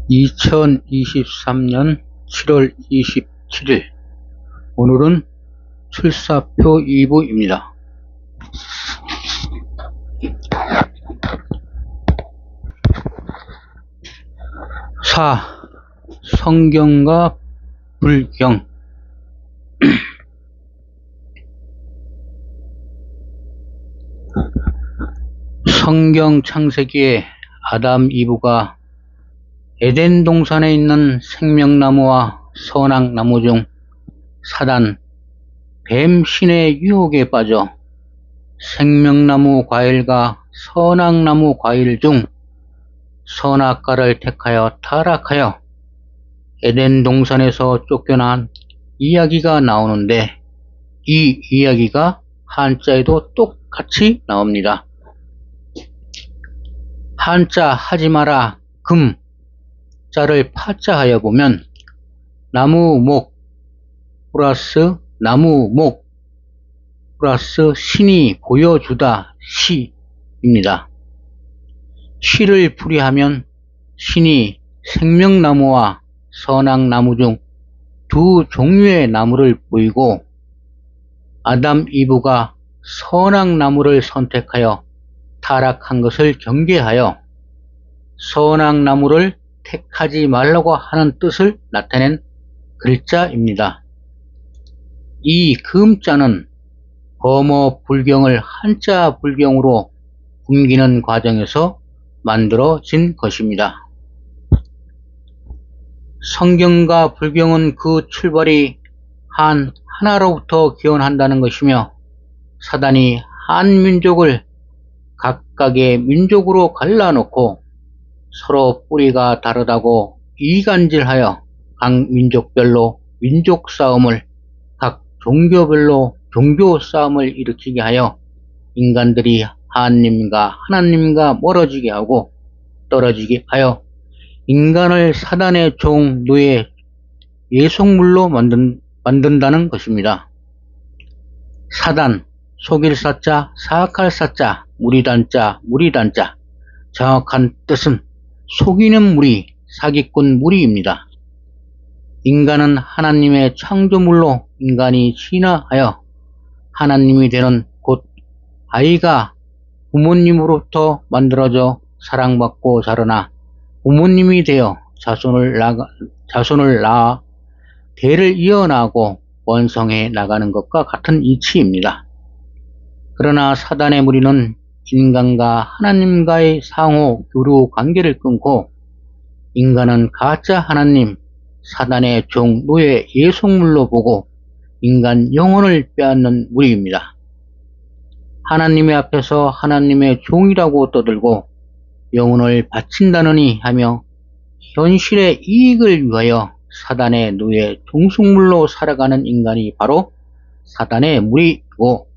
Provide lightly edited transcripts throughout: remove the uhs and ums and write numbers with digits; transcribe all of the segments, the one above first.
(2023년 7월 27일) 오늘은 출사표 2부입니다. 성경과 불경. 성경 창세기에 아담 이브가 에덴 동산에 있는 생명나무와 선악나무 중 사단 뱀 신의 유혹에 빠져 생명나무 과일과 선악나무 과일 중 선악과를 택하여 타락하여 에덴 동산에서 쫓겨난 이야기가 나오는데, 이 이야기가 한자에도 똑같이 나옵니다. 한자 하지마라 금 자를 파자하여 보면 나무목 플러스 나무목 플러스 신이 보여주다 시입니다. 시를 풀이하면 신이 생명나무와 선악나무 중 두 종류의 나무를 보이고, 아담 이브가 선악나무를 선택하여 타락한 것을 경계하여 선악나무를 택하지 말라고 하는 뜻을 나타낸 글자입니다. 이 금자는 범어 불경을 한자 불경으로 옮기는 과정에서 만들어진 것입니다. 성경과 불경은 그 출발이 하나로부터 기원한다는 것이며, 사단이 한 민족을 각각의 민족으로 갈라놓고 서로 뿌리가 다르다고 이간질하여 각 민족별로 민족 싸움을, 각 종교별로 종교 싸움을 일으키게 하여 인간들이 하나님과 멀어지게 하고 떨어지게 하여 인간을 사단의 종, 노예, 예속물로 만든다는 것입니다. 사단, 속일 사자, 사악할 사자, 무리단자, 정확한 뜻은 속이는 무리, 사기꾼 무리입니다. 인간은 하나님의 창조물로 인간이 진화하여 하나님이 되는, 곧 아이가 부모님으로부터 만들어져 사랑받고 자라나 부모님이 되어 자손을 낳아 대를 이어나가고 번성해 나가는 것과 같은 이치입니다. 그러나 사단의 무리는 인간과 하나님과의 상호 교류 관계를 끊고 인간은 가짜 하나님, 사단의 종, 노예, 예속물로 보고 인간 영혼을 빼앗는 무리입니다. 하나님의 앞에서 하나님의 종이라고 떠들고 영혼을 바친다느니 하며 현실의 이익을 위하여 사단의 노예, 종속물로 살아가는 인간이 바로 사단의 무리이고,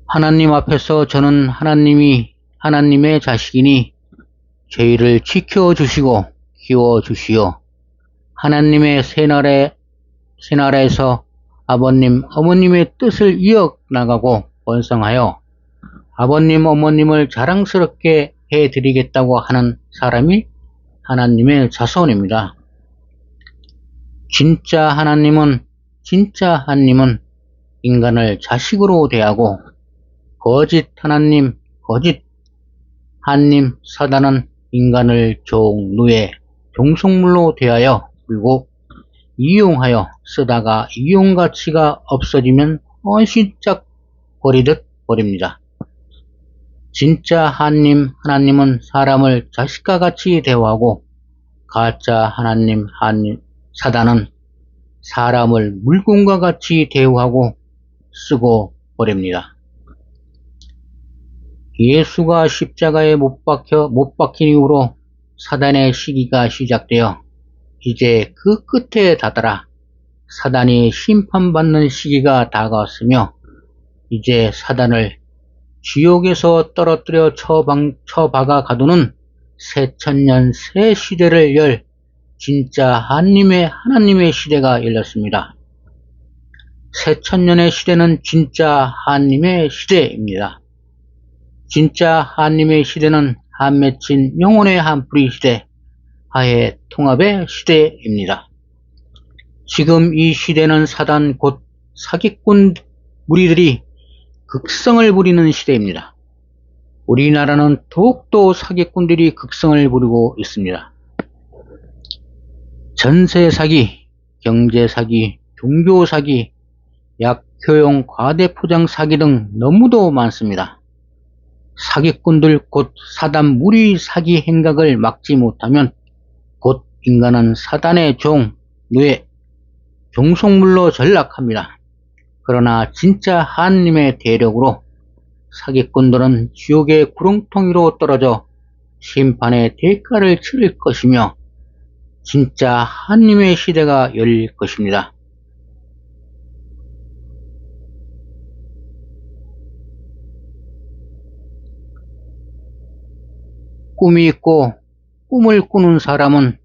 하나님 앞에서 저는 하나님의 자식이니 저희를 지켜주시고 키워주시오. 하나님의 새나라에서 아버님, 어머님의 뜻을 이어나가고 번성하여 아버님, 어머님을 자랑스럽게 해드리겠다고 하는 사람이 하나님의 자손입니다. 진짜 하나님은 인간을 자식으로 대하고, 거짓 하나님, 사단은 인간을 종, 노예, 종속물로 대하여 그리고 이용하여 쓰다가 이용 가치가 없어지면 헌신짝 버리듯 버립니다. 진짜 하나님은 사람을 자식과 같이 대우하고, 가짜 사단은 사람을 물건과 같이 대우하고 쓰고 버립니다. 예수가 십자가에 못 박힌 이후로 사단의 시기가 시작되어 이제 그 끝에 다다라 사단이 심판받는 시기가 다가왔으며, 이제 사단을 지옥에서 떨어뜨려 처박아 가두는 새천년 새 시대를 열 진짜 하나님의 시대가 열렸습니다. 새천년의 시대는 진짜 한님의 시대입니다. 진짜 한님의 시대는 한 맺힌 영혼의 한뿌리 시대, 화해 통합의 시대입니다. 지금 이 시대는 사단 곧 사기꾼 무리들이 극성을 부리는 시대입니다. 우리나라는 더욱더 사기꾼들이 극성을 부리고 있습니다. 전세 사기, 경제 사기, 종교 사기, 약효용 과대포장 사기 등 너무도 많습니다. 사기꾼들 곧 사단 무리 사기 행각을 막지 못하면 곧 인간은 사단의 종, 노예, 종속물로 전락합니다. 그러나 진짜 하느님의 대력으로 사기꾼들은 지옥의 구렁텅이로 떨어져 심판의 대가를 치를 것이며 진짜 하느님의 시대가 열릴 것입니다. 꿈이 있고 꿈을 꾸는 사람은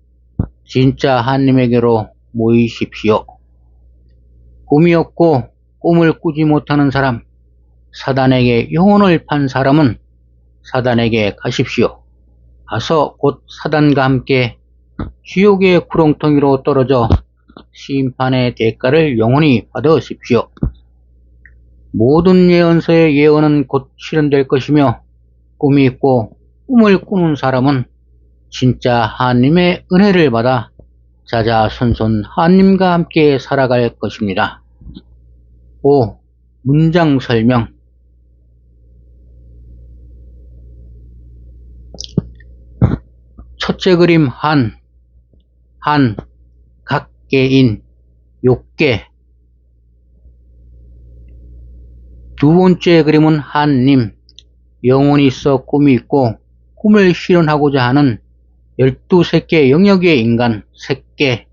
진짜 하느님에게로 모이십시오. 꿈이 없고 꿈을 꾸지 못하는 사람, 사단에게 영혼을 판 사람은 사단에게 가십시오. 가서 곧 사단과 함께 지옥의 구렁텅이로 떨어져 심판의 대가를 영원히 받으십시오. 모든 예언서의 예언은 곧 실현될 것이며 꿈이 있고 꿈을 꾸는 사람은 진짜 하느님의 은혜를 받아 자자손손 하느님과 함께 살아갈 것입니다. 5. 문장 설명. 첫째 그림 한, 각계인, 욕계. 두 번째 그림은 한님, 영혼이 있어 꿈이 있고 꿈을 실현하고자 하는 12새끼 영역의 인간, 새끼.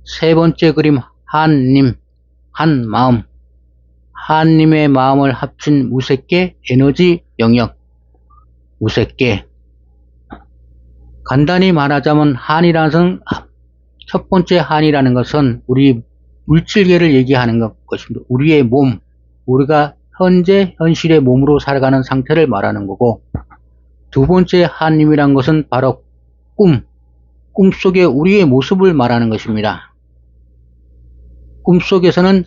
세 번째 그림 한님, 한마음, 한님의 마음을 합친 무색계 에너지 영역, 무색계. 간단히 말하자면 한이라는 것은, 첫 번째 한이라는 것은 우리 물질계를 얘기하는 것입니다. 우리의 몸, 우리가 현재 현실의 몸으로 살아가는 상태를 말하는 거고, 두 번째 한님이란 것은 바로 꿈속의 우리의 모습을 말하는 것입니다. 꿈속에서는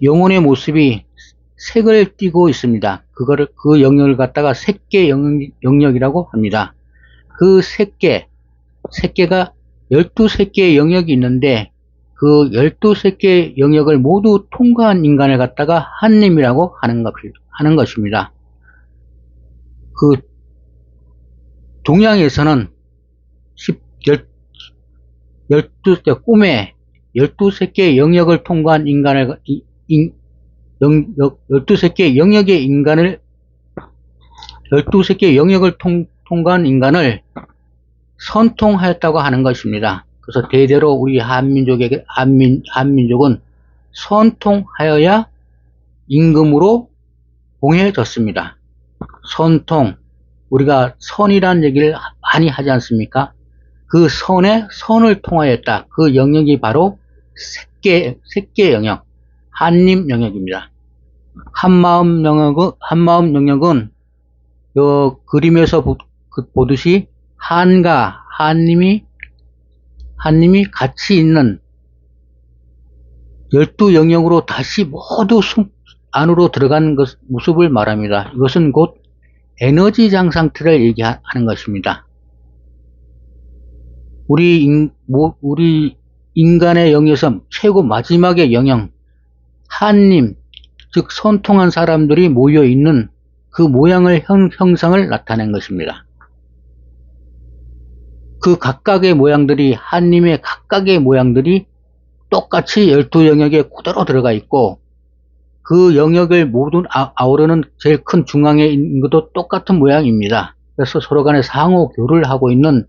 영혼의 모습이 색을 띠고 있습니다. 그 영역을 갖다가 색계 영역이라고 합니다. 그 색계가 12색계의 영역이 있는데 그 12색계의 영역을 모두 통과한 인간을 갖다가 한님이라고 하는 것입니다. 그 동양에서는 12세 12새끼의 영역을 통과한 인간을 12새끼의 영역의 인간을 12새끼의 영역을 통과한 인간을 선통하였다고 하는 것입니다. 그래서 대대로 우리 한민족은 선통하여야 임금으로 봉해졌습니다. 선통, 우리가 선이라는 얘기를 많이 하지 않습니까? 그 선을 통하였다. 그 영역이 바로 색계 영역, 한님 영역입니다. 한마음 영역은 요 그림에서 보듯이 한과 한님이 같이 있는 12영역으로 다시 모두 안으로 들어간 모습을 말합니다. 이것은 곧 에너지장 상태를 얘기하는 것입니다. 우리 인간의 영역에서 최고 마지막의 영역, 한님, 즉 선통한 사람들이 모여있는 그 모양을 형상을 나타낸 것입니다. 그 각각의 모양들이, 한님의 각각의 모양들이 똑같이 12영역에 그대로 들어가 있고 그 영역을 모두 아우르는 제일 큰 중앙에 있는 것도 똑같은 모양입니다. 그래서 서로 간에 상호 교류를 하고 있는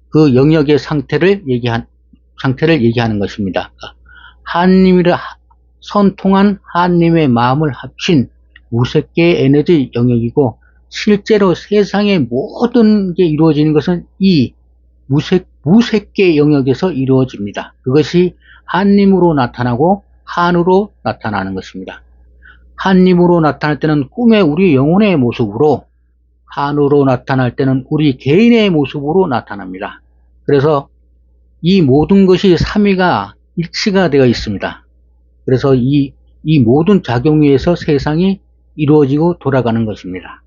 그 영역의 상태를 얘기하는 것입니다. 선통한 한님의 마음을 합친 무색계의 에너지 영역이고 실제로 세상의 모든 게 이루어지는 것은 이 무색계 영역에서 이루어집니다. 그것이 한림으로 나타나고 한으로 나타나는 것입니다. 한림으로 나타날 때는 꿈의 우리 영혼의 모습으로, 한으로 나타날 때는 우리 개인의 모습으로 나타납니다. 그래서 이 모든 것이 삼위가 일치가 되어 있습니다. 그래서 이 모든 작용에 의해서 세상이 이루어지고 돌아가는 것입니다.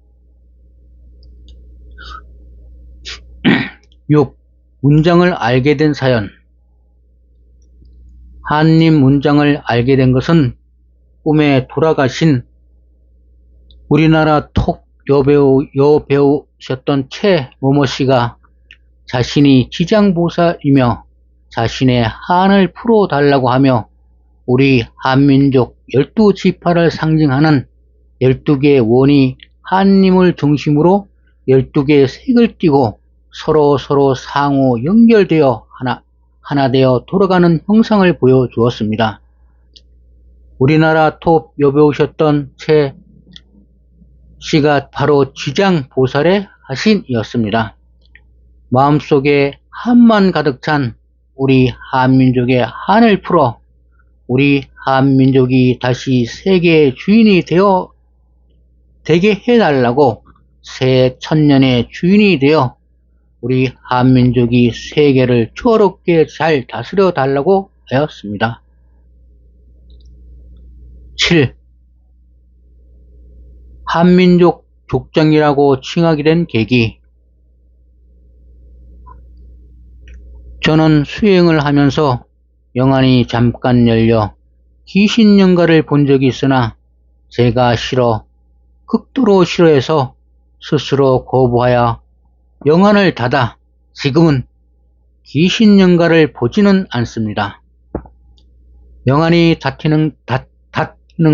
6. 문장을 알게 된 사연. 한림 문장을 알게 된 것은 꿈에 돌아가신 우리나라 톱 여배우셨던 최모모 씨가 자신이 지장보살이며 자신의 한을 풀어달라고 하며 우리 한민족 12지파를 상징하는 12개의 원이 한림을 중심으로 12개의 색을 띠고 서로 상호 연결되어 하나 되어 돌아가는 형상을 보여주었습니다. 우리나라 톱 여배우셨던 최 씨가 바로 지장보살의 하신이었습니다. 마음속에 한만 가득 찬 우리 한민족의 한을 풀어 우리 한민족이 다시 세계의 주인이 되게 해달라고 새 천년의 주인이 되어 우리 한민족이 세계를 초월롭게 잘 다스려 달라고 하였습니다. 7. 한민족 족장이라고 칭하게 된 계기. 저는 수행을 하면서 영안이 잠깐 열려 귀신영가를 본 적이 있으나 제가 극도로 싫어해서 스스로 거부하여 영안을 닫아 지금은 귀신영가를 보지는 않습니다. 영안이 닫히는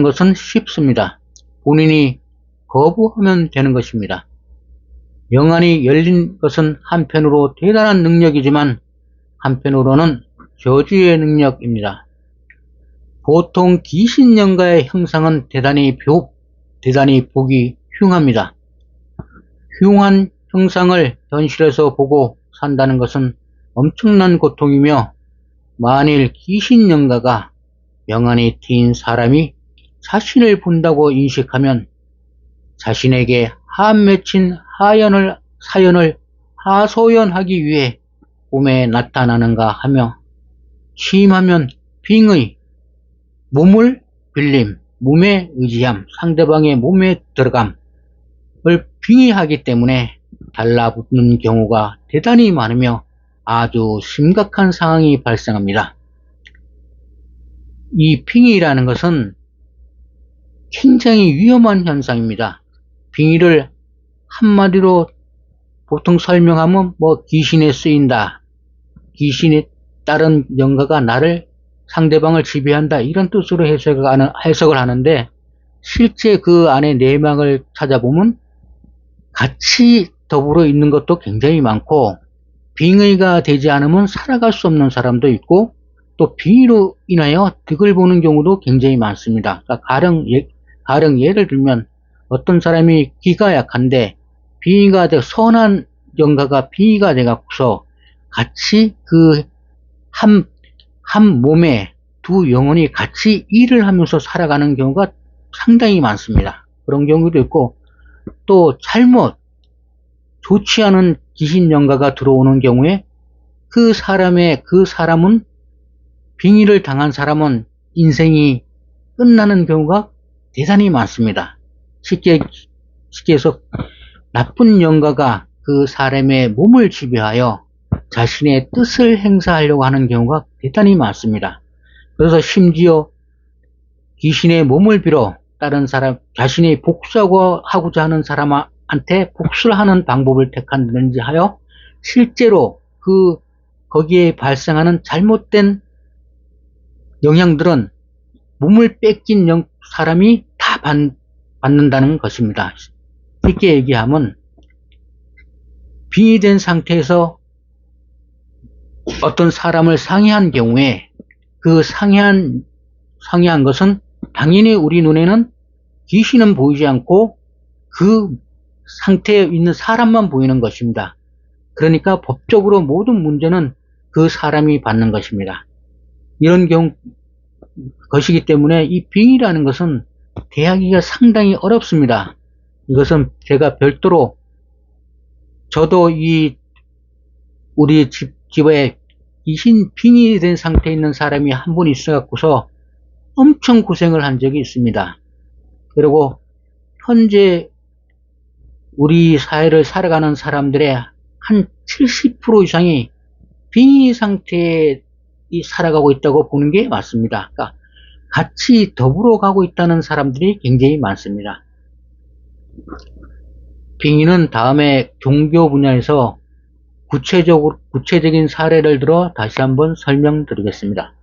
것은 쉽습니다. 본인이 거부하면 되는 것입니다. 영안이 열린 것은 한편으로 대단한 능력이지만 한편으로는 저주의 능력입니다. 보통 귀신영가의 형상은 대단히 보기 흉합니다. 흉한 형상을 현실에서 보고 산다는 것은 엄청난 고통이며 만일 귀신영가가 영안이 트인 사람이 자신을 본다고 인식하면 자신에게 한 맺힌 사연을 하소연하기 위해 꿈에 나타나는가 하며 심하면 빙의, 몸을 빌림, 몸에 의지함, 상대방의 몸에 들어감을 빙의하기 때문에 달라붙는 경우가 대단히 많으며 아주 심각한 상황이 발생합니다. 이 빙의라는 것은 굉장히 위험한 현상입니다. 빙의를 한마디로 보통 설명하면 귀신에 쓰인다, 귀신에 따른 영가가 상대방을 지배한다, 이런 뜻으로 해석을 하는데 실제 그 안에 내막을 찾아보면 같이 더불어 있는 것도 굉장히 많고 빙의가 되지 않으면 살아갈 수 없는 사람도 있고 또 빙의로 인하여 득을 보는 경우도 굉장히 많습니다. 그러니까 가령 예를 들면 어떤 사람이 귀가 약한데 빙의가 돼 선한 영가가 빙의가 돼 갖고서 같이 그 한 몸에 두 영혼이 같이 일을 하면서 살아가는 경우가 상당히 많습니다. 그런 경우도 있고 또 좋지 않은 귀신 영가가 들어오는 경우에 그 사람은 빙의를 당한 사람은 인생이 끝나는 경우가 대단히 많습니다. 쉽게 해서 나쁜 영가가 그 사람의 몸을 지배하여 자신의 뜻을 행사하려고 하는 경우가 대단히 많습니다. 그래서 심지어 귀신의 몸을 빌어 다른 사람, 자신이 복수하고자 하는 사람한테 복수를 하는 방법을 택한다든지 하여 실제로 거기에 발생하는 잘못된 영향들은 몸을 뺏긴 사람이 다 받는다는 것입니다. 쉽게 얘기하면 빙의된 상태에서 어떤 사람을 상해한 경우에 그 상해한 것은 당연히 우리 눈에는 귀신은 보이지 않고 그 상태에 있는 사람만 보이는 것입니다. 그러니까 법적으로 모든 문제는 그 사람이 받는 것입니다. 이런 것이기 때문에 이 빙의라는 것은 대하기가 상당히 어렵습니다. 이것은 제가 별도로 저도 우리 집에 빙의 된 상태에 있는 사람이 한 분 있어갖고서 엄청 고생을 한 적이 있습니다. 그리고 현재 우리 사회를 살아가는 사람들의 한 70% 이상이 빙의 상태에 살아가고 있다고 보는 게 맞습니다. 그러니까 같이 더불어 가고 있다는 사람들이 굉장히 많습니다. 빙의는 다음에 종교 분야에서 구체적인 사례를 들어 다시 한번 설명드리겠습니다.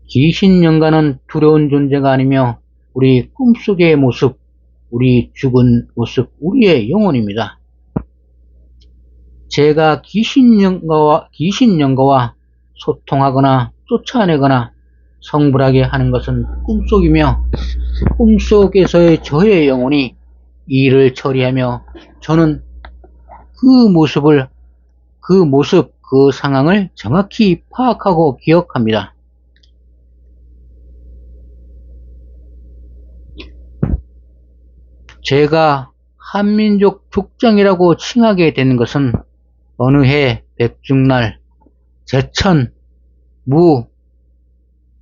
귀신영가는 두려운 존재가 아니며 우리 꿈속의 모습, 우리 죽은 모습, 우리의 영혼입니다. 제가 귀신영가와 소통하거나 쫓아내거나 성불하게 하는 것은 꿈속이며 꿈속에서의 저의 영혼이 이 일을 처리하며 저는 그 상황을 정확히 파악하고 기억합니다. 제가 한민족 족장이라고 칭하게 된 것은 어느 해 백중날 제천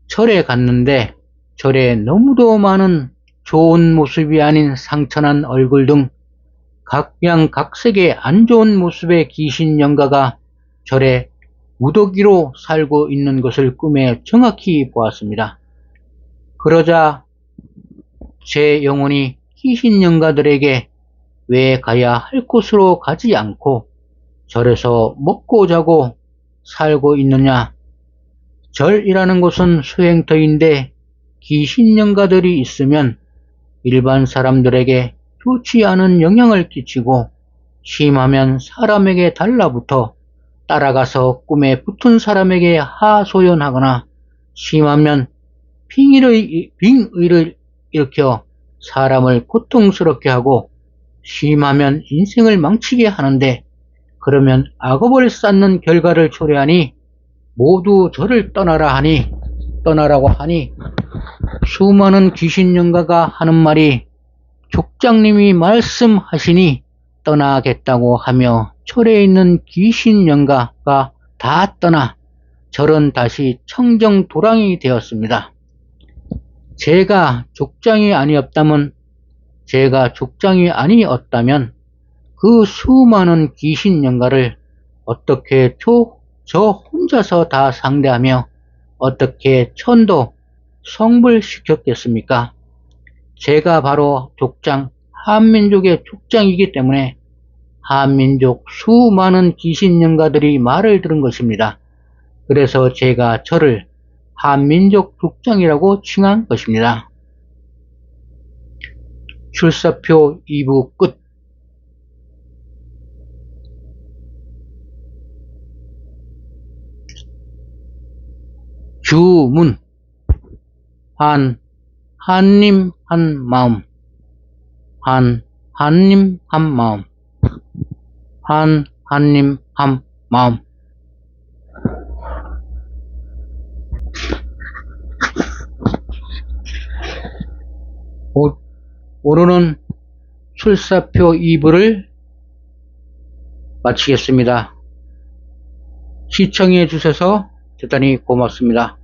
절에 갔는데 절에 너무도 많은 좋은 모습이 아닌 상처난 얼굴 등 각양각색의 안 좋은 모습의 귀신 영가가 절에 무더기로 살고 있는 것을 꿈에 정확히 보았습니다. 그러자 제 영혼이 귀신 영가들에게 왜 가야 할 곳으로 가지 않고 절에서 먹고 자고 살고 있느냐? 절이라는 곳은 수행터인데 귀신 영가들이 있으면 일반 사람들에게 좋지 않은 영향을 끼치고 심하면 사람에게 달라붙어 따라가서 꿈에 붙은 사람에게 하소연하거나 심하면 빙의를 일으켜 사람을 고통스럽게 하고 심하면 인생을 망치게 하는데 그러면 악업을 쌓는 결과를 초래하니 모두 저를 떠나라고 하니 수많은 귀신 영가가 하는 말이 족장님이 말씀하시니 떠나겠다고 하며 절에 있는 귀신 영가가 다 떠나 절은 다시 청정 도랑이 되었습니다. 제가 족장이 아니었다면 그 수많은 귀신 영가를 어떻게 저 혼자서 다 상대하며 어떻게 천도 성불시켰겠습니까? 제가 바로 한민족의 족장이기 때문에 한민족 수많은 귀신 영가들이 말을 들은 것입니다. 그래서 제가 저를 한민족 족장이라고 칭한 것입니다. 출사표 2부 끝. 주문. 한님 한 마음. 한님 한 마음. 한님 한 마음. 오늘은 출사표 2부를 마치겠습니다. 시청해 주셔서 대단히 고맙습니다.